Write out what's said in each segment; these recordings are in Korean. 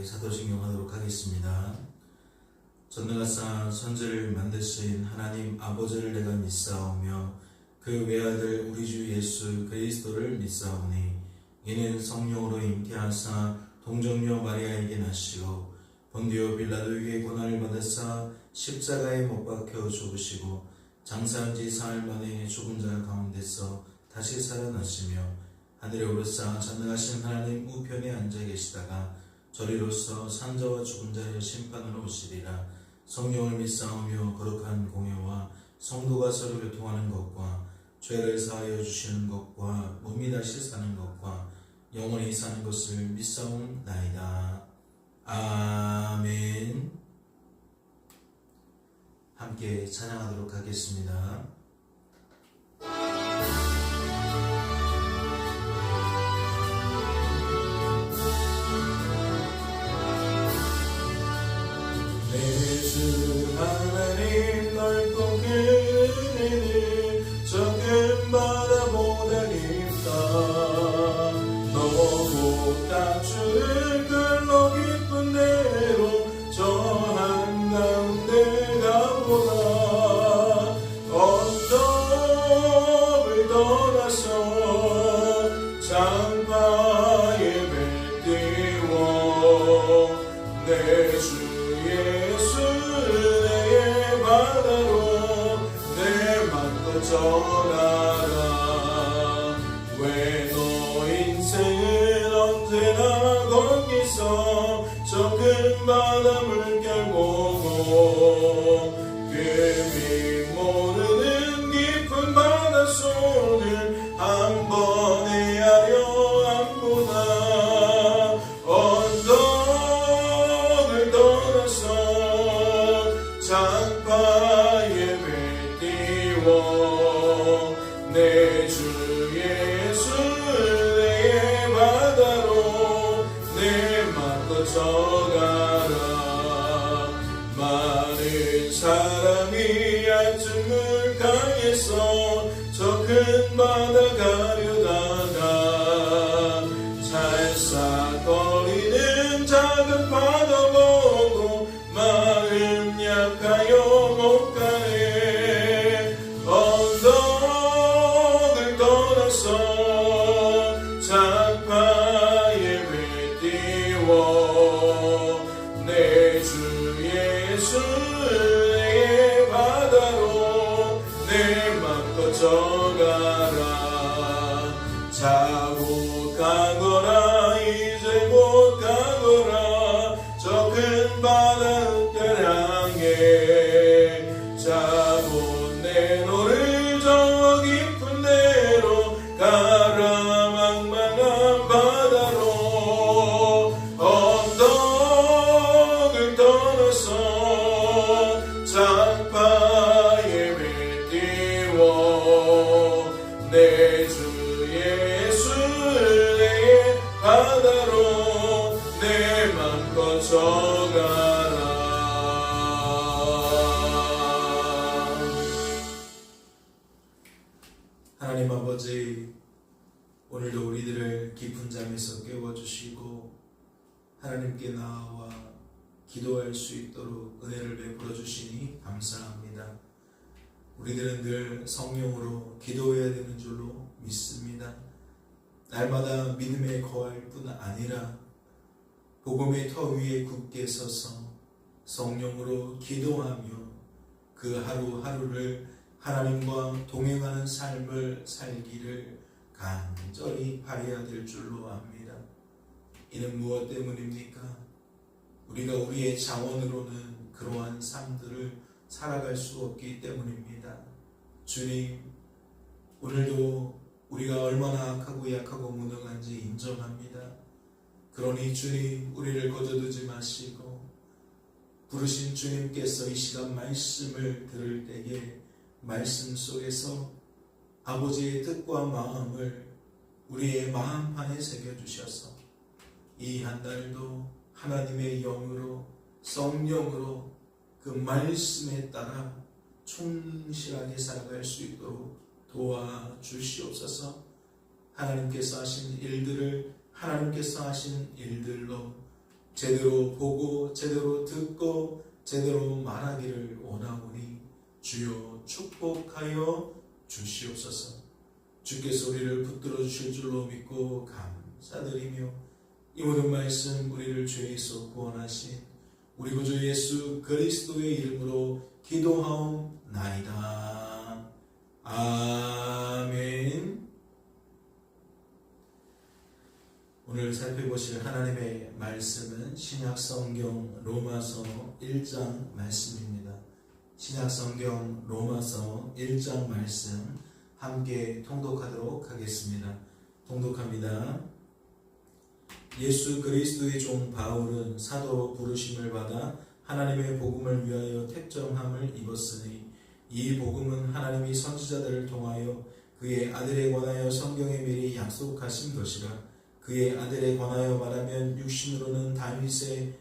사도신경 하도록 하겠습니다. 전능하사 천지를 만드신 하나님 아버지를 내가 믿사오며 그 외아들 우리 주 예수 그리스도를 믿사오니 이는 성령으로 잉태하사 동정녀 마리아에게 나시고 본디오 빌라도에게 고난을 받으사 십자가에 못 박혀 죽으시고 장사한 지 사흘 만에 죽은 자 가운데서 다시 살아나시며 하늘에 오르사 전능하신 하나님 우편에 앉아 계시다가 저리로서 산자와 죽은 자의 심판으로 오시리라. 성령을 믿사오며 거룩한 공예와 성도가 서로 교통하는 것과 죄를 사하여 주시는 것과 몸이 다시 사는 것과 영원히 사는 것을 믿사옵나이다. 아멘. 함께 찬양하도록 하겠습니다. 내 주 하나님 넓고 큰 은혜는 적은 바다보다 깊다. 너고 다주를 글로 깊은 대로 저 한가운데 가보다. 언덕을 떠나서 장파에 배 띄워 내 주 예수 은혜의 바다로 내 맘껏 전하라. 왜 너 인생은 언제나 거기서 저 큰 바다 물결 보고 금이 모르는 깊은 바닷속을 한 번 헤아려 안보나. 언덕을 떠나서 장파에 배 띄워 내 주 예수 은혜의 바다로 내 맘껏 져가라. 많은 사람이 얕은 물가에서 저 큰 바다 가려다가 찰싹거리는 작은 바다 보고 마음 약하여 못 가네. 언덕을 떠나서 장파에 배 띄워 내 주 예수 은혜의 바다로 내 맘껏 져가라. 자고 가거라 이제 못 가거라 저 큰 바다 흙별 향해. 자고 내 노를 저 깊은 데로 가라 망망한 바다로. 언덕을 떠나서 장파에 배 띄워 내 주 예수 은혜의 바다로 내 맘껏 져가라. 하나님 아버지, 오늘도 우리들을 깊은 잠에서 깨워주시고 하나님께 나아와 기도할 수 있도록 은혜를 베풀어 주시니 감사합니다. 우리들은 늘 성령으로 기도해야 되는 줄로 믿습니다. 날마다 믿음에 거할 뿐 아니라 복음의 터 위에 굳게 서서 성령으로 기도하며 그 하루하루를 하나님과 동행하는 삶을 살기를 간절히 바라야 될 줄로 압니다. 이는 무엇 때문입니까? 우리가 우리의 자원으로는 그러한 삶들을 살아갈 수 없기 때문입니다. 주님, 오늘도 우리가 얼마나 악하고 약하고 무능한지 인정합니다. 그러니 주님, 우리를 거저두지 마시고 부르신 주님께서 이 시간 말씀을 들을 때에 말씀 속에서 아버지의 뜻과 마음을 우리의 마음판에 새겨주셔서 이 한 달도 하나님의 영으로 성령으로 그 말씀에 따라 충실하게 살아갈 수 있도록 도와주시옵소서. 하나님께서 하신 일들을 하나님께서 하신 일들로 제대로 보고 제대로 듣고 제대로 말하기를 원하오니 주여 축복하여 주시옵소서. 주께서 우리를 붙들어 주실 줄로 믿고 감사드리며 이 모든 말씀 우리를 죄에서 구원하신 우리 구주 예수 그리스도의 이름으로 기도하옵나이다. 아멘. 오늘 살펴보실 하나님의 말씀은 신약성경 로마서 1장 말씀입니다. 신약성경 로마서 1장 말씀 함께 통독하도록 하겠습니다. 통독합니다. 예수 그리스도의 종 바울은 사도로 부르심을 받아 하나님의 복음을 위하여 택정함을 입었으니 이 복음은 하나님이 선지자들을 통하여 그의 아들에 관하여 성경에 미리 약속하신 것이라. 그의 아들에 관하여 말하면 육신으로는 다윗의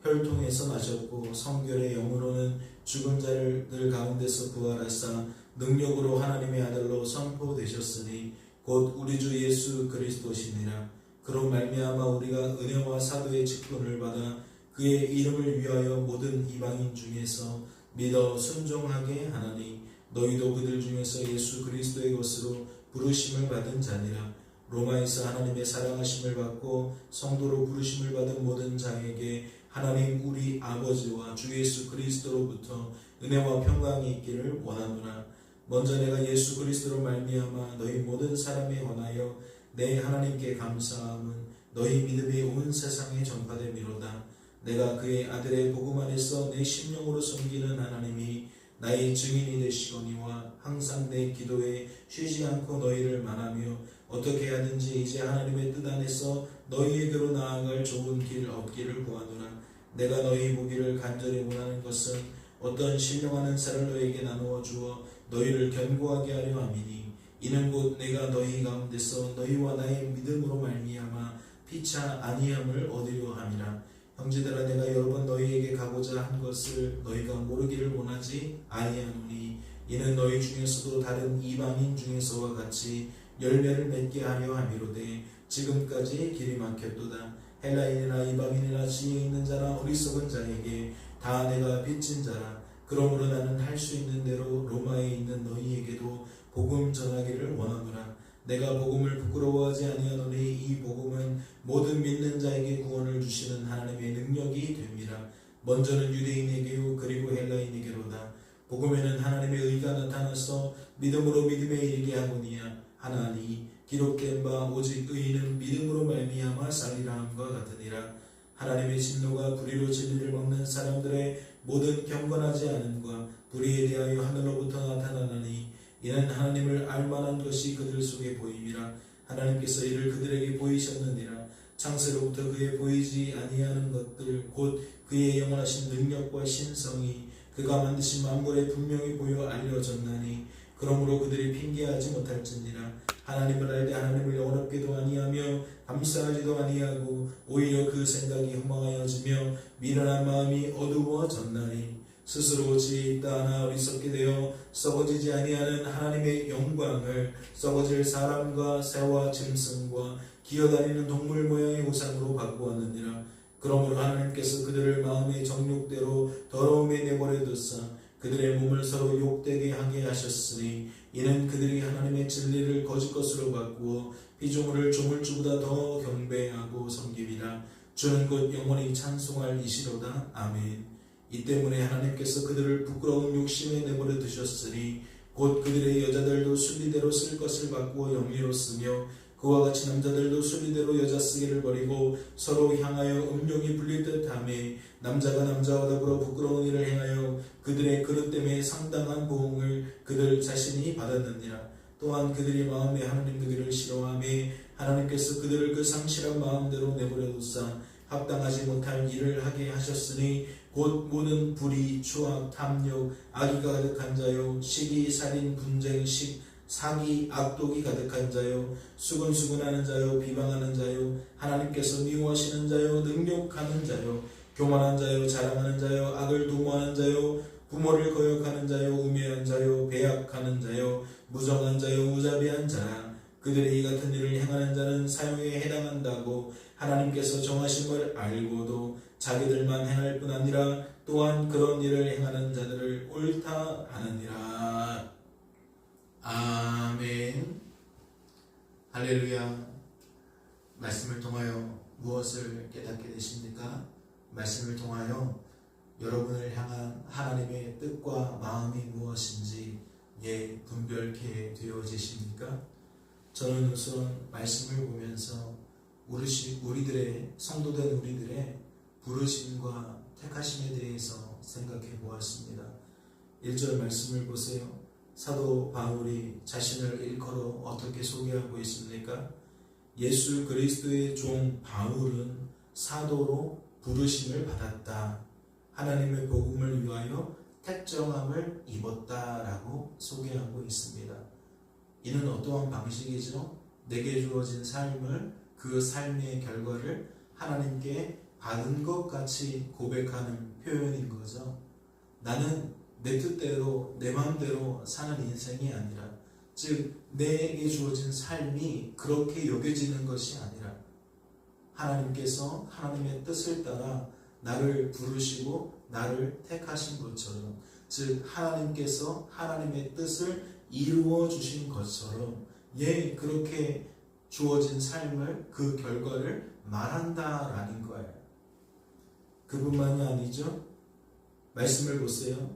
혈통에서 나셨고 성결의 영으로는 죽은 자들 가운데서 부활하사 능력으로 하나님의 아들로 선포되셨으니 곧 우리 주 예수 그리스도시니라. 그로 말미암아 우리가 은혜와 사도의 직분을 받아 그의 이름을 위하여 모든 이방인 중에서 믿어 순종하게 하나니 너희도 그들 중에서 예수 그리스도의 것으로 부르심을 받은 자니라. 로마에서 하나님의 사랑하심을 받고 성도로 부르심을 받은 모든 자에게 하나님 우리 아버지와 주 예수 그리스도로부터 은혜와 평강이 있기를 원하노라. 먼저 내가 예수 그리스도로 말미암아 너희 모든 사람에 관하여 내 하나님께 감사함은 너희 믿음이 온 세상에 전파됨이로다. 내가 그의 아들의 복음 안에서 내 심령으로 섬기는 하나님이 나의 증인이 되시거니와 항상 내 기도에 쉬지 않고 너희를 말하며 어떻게 하든지 이제 하나님의 뜻 안에서 너희에게로 나아갈 좋은 길 얻기를 구하노라. 내가 너희 보기를 간절히 원하는 것은 어떤 신령하는 쌀을 너희에게 나누어 주어 너희를 견고하게 하려 함이니 이는 곧 내가 너희 가운데서 너희와 나의 믿음으로 말미암아 피차 아니함을 얻으려 함이라. 형제들아 내가 여러 번 너희에게 가고자 한 것을 너희가 모르기를 원하지 아니하노니 이는 너희 중에서도 다른 이방인 중에서와 같이 열매를 맺게 하려 함이로되 지금까지 길이 막혔도다. 헬라인이나 이방인이나 지혜 있는 자나 어리석은 자에게 다 내가 빚진 자라. 그러므로 나는 할 수 있는 대로 로마에 있는 너희에게도 복음 전하기를 원하노라. 내가 복음을 부끄러워하지 아니하노니 이 복음은 모든 믿는 자에게 구원을 주시는 하나님의 능력이 됨이라. 먼저는 유대인에게요 그리고 헬라인에게로다. 복음에는 하나님의 의가 나타나서 믿음으로 믿음에 이르게 하거니와 하나니 기록된 바 오직 의인은 믿음으로 말미암아 살리라 함과 같으니라. 하나님의 진노가 불의로 진리를 먹는 사람들의 모든 경건하지 않음과 불의에 대하여 하늘로부터 나타나나니 이는 하나님을 알만한 것이 그들 속에 보임이라. 하나님께서 이를 그들에게 보이셨느니라. 창세로부터 그에 보이지 아니하는 것들 곧 그의 영원하신 능력과 신성이 그가 만드신 만물에 분명히 보여 알려졌나니 그러므로 그들이 핑계하지 못할지니라. 하나님을 알되 하나님을 영원롭게도 아니하며 감사하지도 아니하고 오히려 그 생각이 허망하여지며 미련한 마음이 어두워졌나니 스스로 지혜 있다 하나 어리석게 되어 썩어지지 아니하는 하나님의 영광을 썩어질 사람과 새와 짐승과 기어다니는 동물 모양의 우상으로 바꾸었느니라. 그러므로 하나님께서 그들을 마음의 정욕대로 더러움에 내버려 두사 그들의 몸을 서로 욕되게 하게 하셨으니 이는 그들이 하나님의 진리를 거짓 것으로 바꾸어 피조물을 조물주보다 더 경배하고 섬김이라. 주는 곧 영원히 찬송할 이시로다. 아멘. 이 때문에 하나님께서 그들을 부끄러운 욕심에 내버려 두셨으니 곧 그들의 여자들도 순리대로 쓸 것을 바꾸어 영리로 쓰며 그와 같이 남자들도 순리대로 여자 쓰기를 버리고 서로 향하여 음욕이 불릴 듯하며 남자가 남자와 더불어 부끄러운 일을 행하여 그들의 그릇 때문에 상당한 보응을 그들 자신이 받았느니라. 또한 그들이 마음에 하나님 되기를 싫어하며 하나님께서 그들을 그 상실한 마음대로 내버려 두사 합당하지 못할 일을 하게 하셨으니 곧 모든 불의, 추악, 탐욕, 악의가 가득한 자요 시기, 살인, 분쟁, 사기, 악독이 가득한 자요 수근수근하는 자요 비방하는 자요 하나님께서 미워하시는 자요 능욕하는 자요 교만한 자요 자랑하는 자요 악을 도모하는 자요 부모를 거역하는 자요 우매한 자요 배약하는 자요 무정한 자요 무자비한 자라. 그들의 이 같은 일을 행하는 자는 사형에 해당한다고 하나님께서 정하심을 알고도 자기들만 행할 뿐 아니라 또한 그런 일을 행하는 자들을 옳다 하느니라. 아멘. 할렐루야. 말씀을 통하여 무엇을 깨닫게 되십니까? 말씀을 통하여 여러분을 향한 하나님의 뜻과 마음이 무엇인지 분별케 되어지십니까? 저는 우선 말씀을 보면서 우리들의 성도된 우리들의 부르심과 택하심에 대해서 생각해 보았습니다. 1절 말씀을 보세요. 사도 바울이 자신을 일컬어 어떻게 소개하고 있습니까? 예수 그리스도의 종 바울은 사도로 부르심을 받았다. 하나님의 복음을 위하여 택정함을 입었다라고 소개하고 있습니다. 이는 어떠한 방식이죠? 내게 주어진 삶을, 그 삶의 결과를 하나님께 받은 것 같이 고백하는 표현인 거죠. 나는 내 뜻대로 내 마음대로 사는 인생이 아니라, 즉 내게 주어진 삶이 그렇게 여겨지는 것이 아니라 하나님께서 하나님의 뜻을 따라 나를 부르시고 나를 택하신 것처럼, 즉 하나님께서 하나님의 뜻을 이루어 주신 것처럼 그렇게 주어진 삶을, 그 결과를 말한다라는 거예요. 그뿐만이 아니죠. 말씀을 보세요.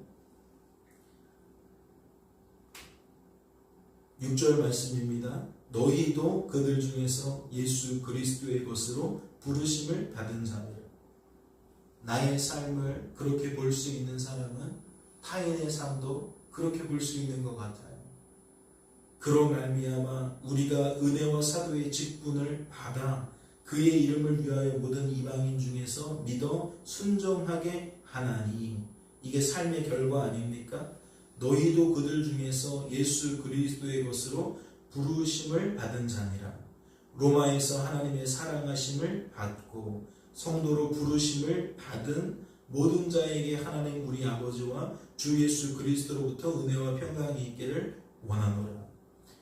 6절 말씀입니다. 너희도 그들 중에서 예수 그리스도의 것으로 부르심을 받은 자들. 나의 삶을 그렇게 볼 수 있는 사람은 타인의 삶도 그렇게 볼 수 있는 것 같아요. 그로 말미암아 우리가 은혜와 사도의 직분을 받아 그의 이름을 위하여 모든 이방인 중에서 믿어 순종하게 하나니. 이게 삶의 결과 아닙니까? 너희도 그들 중에서 예수 그리스도의 것으로 부르심을 받은 자니라. 로마에서 하나님의 사랑하심을 받고 성도로 부르심을 받은 모든 자에게 하나님 우리 아버지와 주 예수 그리스도로부터 은혜와 평강이 있기를 원하노라.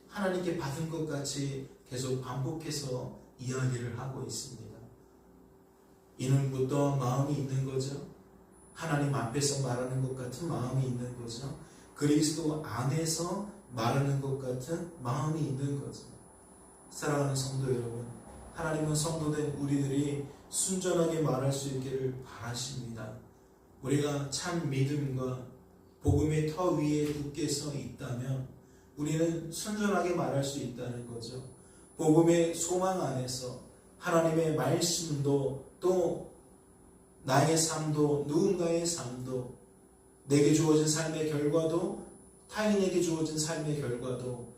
하나님께 받은 것 같이 계속 반복해서 이야기를 하고 있습니다. 이는 어떠한 마음이 있는 거죠? 하나님 앞에서 말하는 것 같은 마음이 있는 거죠. 그리스도 안에서 말하는 것 같은 마음이 있는 거죠. 사랑하는 성도 여러분, 하나님은 성도된 우리들이 순전하게 말할 수 있기를 바라십니다. 우리가 참 믿음과 복음의 터 위에 굳게 서 있다면 우리는 순전하게 말할 수 있다는 거죠. 복음의 소망 안에서 하나님의 말씀도, 또 나의 삶도, 누군가의 삶도, 내게 주어진 삶의 결과도, 타인에게 주어진 삶의 결과도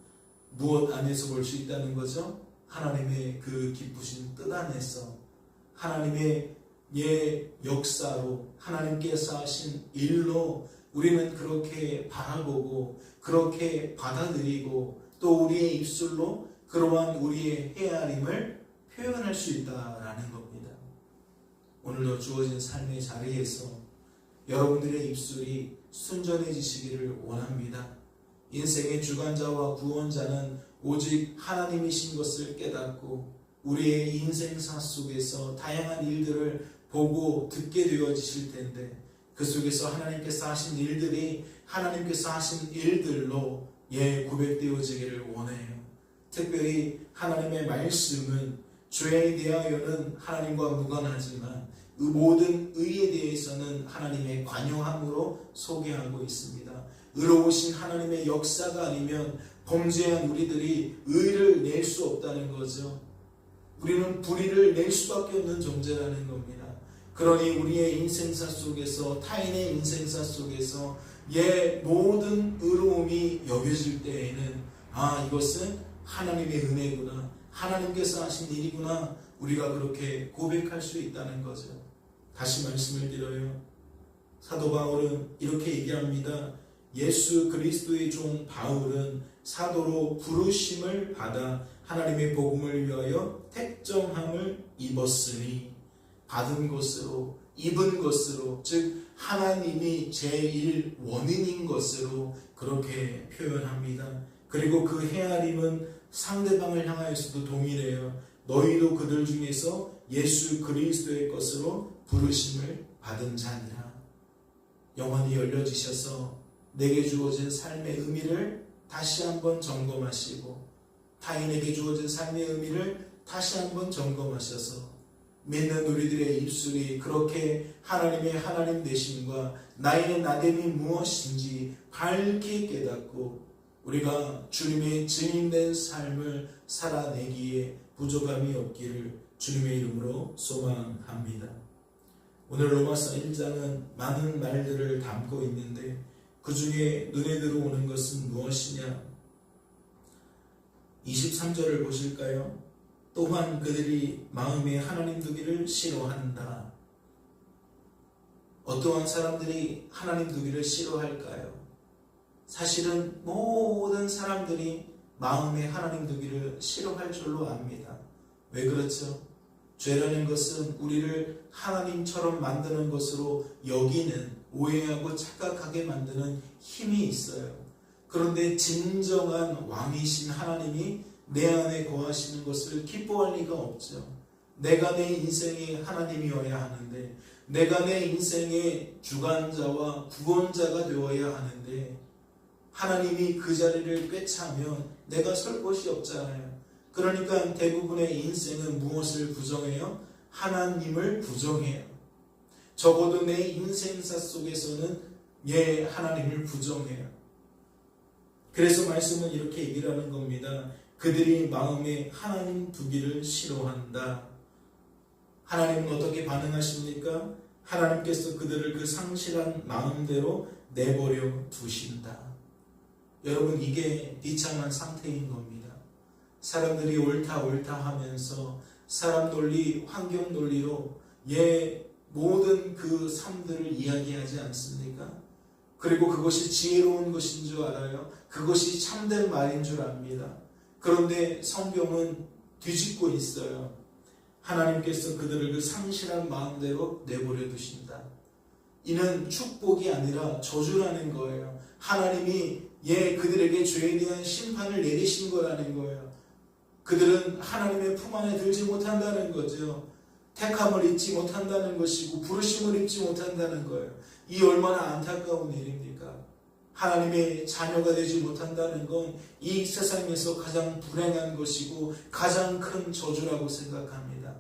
무엇 안에서 볼 수 있다는 거죠? 하나님의 그 기쁘신 뜻 안에서, 하나님의 역사로, 하나님께서 하신 일로 우리는 그렇게 바라보고 그렇게 받아들이고 또 우리의 입술로 그러한 우리의 헤아림을 표현할 수 있다라는 겁니다. 오늘도 주어진 삶의 자리에서 여러분들의 입술이 순전해지시기를 원합니다. 인생의 주관자와 구원자는 오직 하나님이신 것을 깨닫고 우리의 인생사 속에서 다양한 일들을 보고 듣게 되어지실 텐데, 그 속에서 하나님께서 하신 일들이 하나님께서 하신 일들로 고백되어지기를 원해요. 특별히 하나님의 말씀은 죄에 대하여는 하나님과 무관하지만 그 모든 의에 대해서는 하나님의 관용함으로 소개하고 있습니다. 의로우신 하나님의 역사가 아니면 범죄한 우리들이 의를 낼 수 없다는 거죠. 우리는 불의를 낼 수밖에 없는 존재라는 겁니다. 그러니 우리의 인생사 속에서, 타인의 인생사 속에서 모든 의로움이 여겨질 때에는 이것은 하나님의 은혜구나, 하나님께서 하신 일이구나, 우리가 그렇게 고백할 수 있다는 거죠. 다시 말씀을 드려요. 사도 바울은 이렇게 얘기합니다. 예수 그리스도의 종 바울은 사도로 부르심을 받아 하나님의 복음을 위하여 택정함을 입었으니, 받은 것으로, 입은 것으로, 즉 하나님이 제일 원인인 것으로 그렇게 표현합니다. 그리고 그 헤아림은 상대방을 향하여서도 동일해요. 너희도 그들 중에서 예수 그리스도의 것으로 부르심을 받은 자니라. 영혼이 열려지셔서 내게 주어진 삶의 의미를 다시 한번 점검하시고 타인에게 주어진 삶의 의미를 다시 한번 점검하셔서 믿는 우리들의 입술이 그렇게 하나님의 하나님 되심과 나의 나됨이 무엇인지 밝게 깨닫고 우리가 주님의 증인된 삶을 살아내기에 부족함이 없기를 주님의 이름으로 소망합니다. 오늘 로마서 1장은 많은 말들을 담고 있는데 그 중에 눈에 들어오는 것은 무엇이냐? 23절을 보실까요? 또한 그들이 마음에 하나님 두기를 싫어한다. 어떠한 사람들이 하나님 두기를 싫어할까요? 사실은 모든 사람들이 마음에 하나님 두기를 싫어할 줄로 압니다. 왜 그렇죠? 죄라는 것은 우리를 하나님처럼 만드는 것으로 여기는, 오해하고 착각하게 만드는 힘이 있어요. 그런데 진정한 왕이신 하나님이 내 안에 거하시는 것을 기뻐할 리가 없죠. 내가 내 인생의 하나님이어야 하는데, 내가 내 인생의 주관자와 구원자가 되어야 하는데 하나님이 그 자리를 꿰차면 내가 설 곳이 없잖아요. 그러니까 대부분의 인생은 무엇을 부정해요? 하나님을 부정해요. 적어도 내 인생사 속에서는 하나님을 부정해요. 그래서 말씀은 이렇게 얘기를 하는 겁니다. 그들이 마음에 하나님 두기를 싫어한다. 하나님은 어떻게 반응하십니까? 하나님께서 그들을 그 상실한 마음대로 내버려 두신다. 여러분, 이게 비참한 상태인 겁니다. 사람들이 옳다 하면서 사람 논리, 환경 논리로 모든 그 삶들을 이야기하지 않습니까? 그리고 그것이 지혜로운 것인 줄 알아요. 그것이 참된 말인 줄 압니다. 그런데 성경은 뒤집고 있어요. 하나님께서 그들을 그 상실한 마음대로 내버려 두신다. 이는 축복이 아니라 저주라는 거예요. 하나님이 그들에게 죄에 대한 심판을 내리신 거라는 거예요. 그들은 하나님의 품 안에 들지 못한다는 거죠. 택함을 입지 못한다는 것이고 부르심을 입지 못한다는 거예요. 이 얼마나 안타까운 일입니까? 하나님의 자녀가 되지 못한다는 건 이 세상에서 가장 불행한 것이고 가장 큰 저주라고 생각합니다.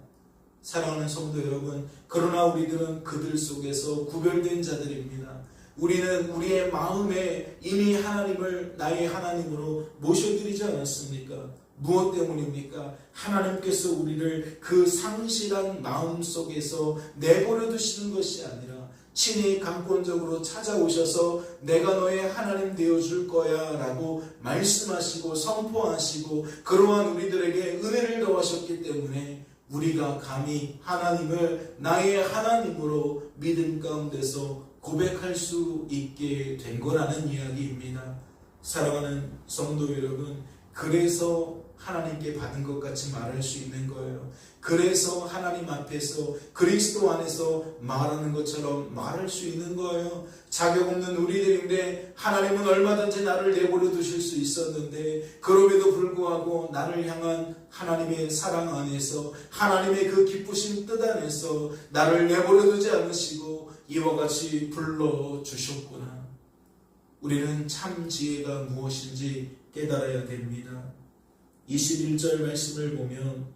사랑하는 성도 여러분, 그러나 우리들은 그들 속에서 구별된 자들입니다. 우리는 우리의 마음에 이미 하나님을 나의 하나님으로 모셔드리지 않았습니까? 무엇 때문입니까? 하나님께서 우리를 그 상실한 마음 속에서 내버려 두시는 것이 아니라 친히 감권적으로 찾아오셔서 내가 너의 하나님 되어줄 거야 라고 말씀하시고 선포하시고 그러한 우리들에게 은혜를 더하셨기 때문에 우리가 감히 하나님을 나의 하나님으로 믿음 가운데서 고백할 수 있게 된 거라는 이야기입니다. 사랑하는 성도 여러분, 그래서 하나님께 받은 것 같이 말할 수 있는 거예요. 그래서 하나님 앞에서 그리스도 안에서 말하는 것처럼 말할 수 있는 거예요. 자격 없는 우리들인데 하나님은 얼마든지 나를 내버려 두실 수 있었는데 그럼에도 불구하고 나를 향한 하나님의 사랑 안에서 하나님의 그 기쁘신 뜻 안에서 나를 내버려 두지 않으시고 이와 같이 불러주셨구나. 우리는 참 지혜가 무엇인지 깨달아야 됩니다. 21절 말씀을 보면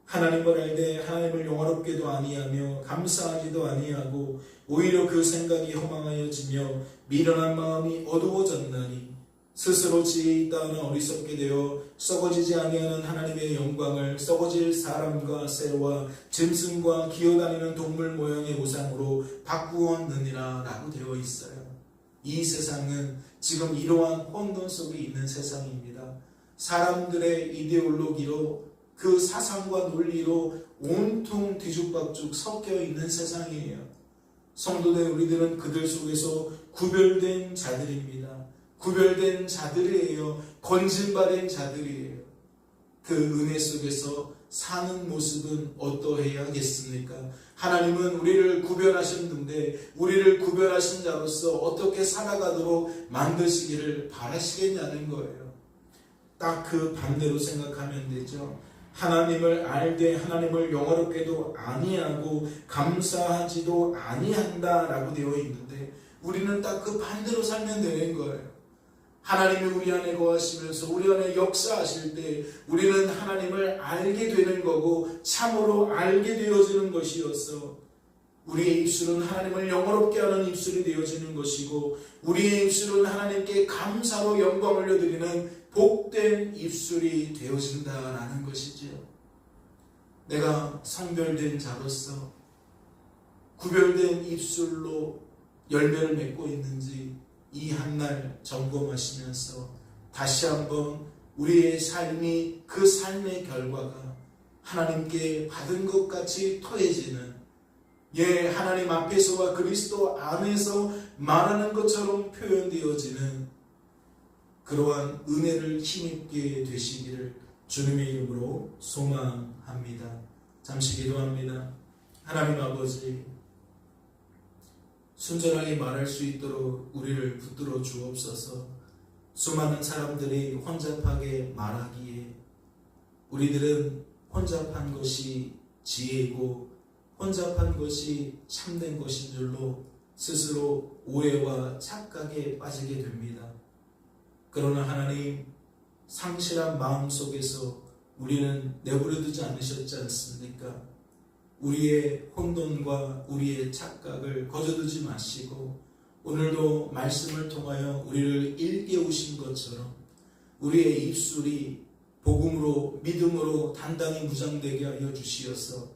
하나님을 알되 하나님을 영화롭게도 아니하며 감사하지도 아니하고 오히려 그 생각이 허망하여지며 미련한 마음이 어두워졌나니 스스로 지혜 있다 하나 어리석게 되어 썩어지지 아니하는 하나님의 영광을 썩어질 사람과 새와 짐승과 기어다니는 동물 모양의 우상으로 바꾸었느니라 라고 되어 있어요. 이 세상은 지금 이러한 혼돈 속에 있는 세상입니다. 사람들의 이데올로기로 그 사상과 논리로 온통 뒤죽박죽 섞여 있는 세상이에요. 성도된 우리들은 그들 속에서 구별된 자들입니다. 구별된 자들이에요. 건진받은 자들이에요. 그 은혜 속에서 사는 모습은 어떠해야겠습니까? 하나님은 우리를 구별하셨는데 우리를 구별하신 자로서 어떻게 살아가도록 만드시기를 바라시겠냐는 거예요. 딱 그 반대로 생각하면 되죠. 하나님을 알되 하나님을 영화롭게도 아니하고 감사하지도 아니한다라고 되어 있는데, 우리는 딱 그 반대로 살면 되는 거예요. 하나님이 우리 안에 거하시면서 우리 안에 역사하실 때 우리는 하나님을 알게 되는 거고 참으로 알게 되어지는 것이어서, 우리의 입술은 하나님을 영화롭게 하는 입술이 되어지는 것이고, 우리의 입술은 하나님께 감사로 영광 올려드리는 복된 입술이 되어진다라는 것이지요. 내가 성별된 자로서 구별된 입술로 열매를 맺고 있는지 이 한날 점검하시면서 다시 한번 우리의 삶이 그 삶의 결과가 하나님께 받은 것 같이 토해지는, 하나님 앞에서와 그리스도 안에서 말하는 것처럼 표현되어지는 그러한 은혜를 힘입게 되시기를 주님의 이름으로 소망합니다. 잠시 기도합니다. 하나님 아버지, 순전하게 말할 수 있도록 우리를 붙들어 주옵소서. 수많은 사람들이 혼잡하게 말하기에 우리들은 혼잡한 것이 지혜이고 혼잡한 것이 참된 것인 줄로 스스로 오해와 착각에 빠지게 됩니다. 그러나 하나님, 상실한 마음 속에서 우리는 내버려두지 않으셨지 않습니까? 우리의 혼돈과 우리의 착각을 거저두지 마시고 오늘도 말씀을 통하여 우리를 일깨우신 것처럼 우리의 입술이 복음으로 믿음으로 단단히 무장되게 하여 주시어서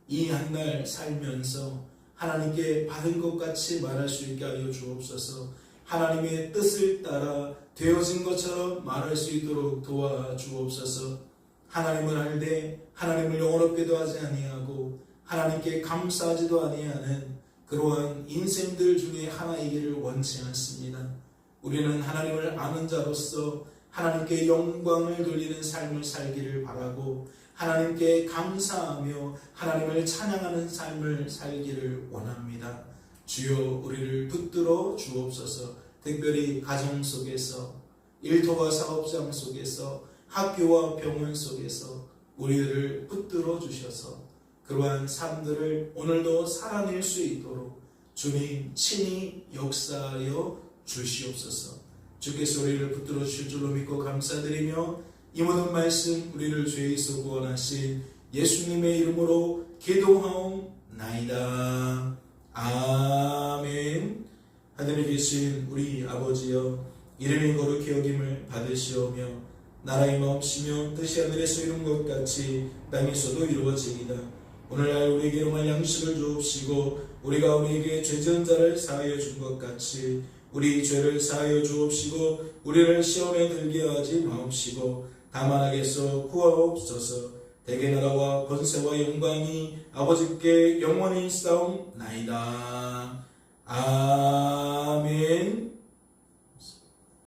이 한날 살면서 하나님께 받은 것 같이 말할 수 있게 하여 주옵소서. 하나님의 뜻을 따라 되어진 것처럼 말할 수 있도록 도와주옵소서. 하나님을 알되 하나님을 영원롭게도 하지 아니하고 하나님께 감사하지도 아니하는 그러한 인생들 중에 하나이기를 원치 않습니다. 우리는 하나님을 아는 자로서 하나님께 영광을 돌리는 삶을 살기를 바라고 하나님께 감사하며 하나님을 찬양하는 삶을 살기를 원합니다. 주여 우리를 붙들어 주옵소서. 특별히 가정 속에서, 일터와 사업장 속에서, 학교와 병원 속에서 우리들을 붙들어 주셔서 그러한 삶들을 오늘도 살아낼 수 있도록 주님 친히 역사하여 주시옵소서. 주께서 우리를 붙들어 주실 줄로 믿고 감사드리며 이 모든 말씀 우리를 죄에서 구원하신 예수님의 이름으로 기도하옵나이다. 아멘. 하늘에 계신 우리 아버지여, 이름이 거룩히 여김을 받으시오며 나라의 마옵시며 뜻이 하늘에서 이룬 것 같이 땅에서도 이루어지이다. 오늘날 우리에게 용할 양식을 주옵시고 우리가 우리에게 죄 지은 자를 사하여 준 것 같이 우리 죄를 사하여 주옵시고 우리를 시험에 들게 하지 마옵시고 다만 악에서 구하옵소서. 대개 나라와 권세와 영광이 아버지께 영원히 있사옵나이다. 아멘.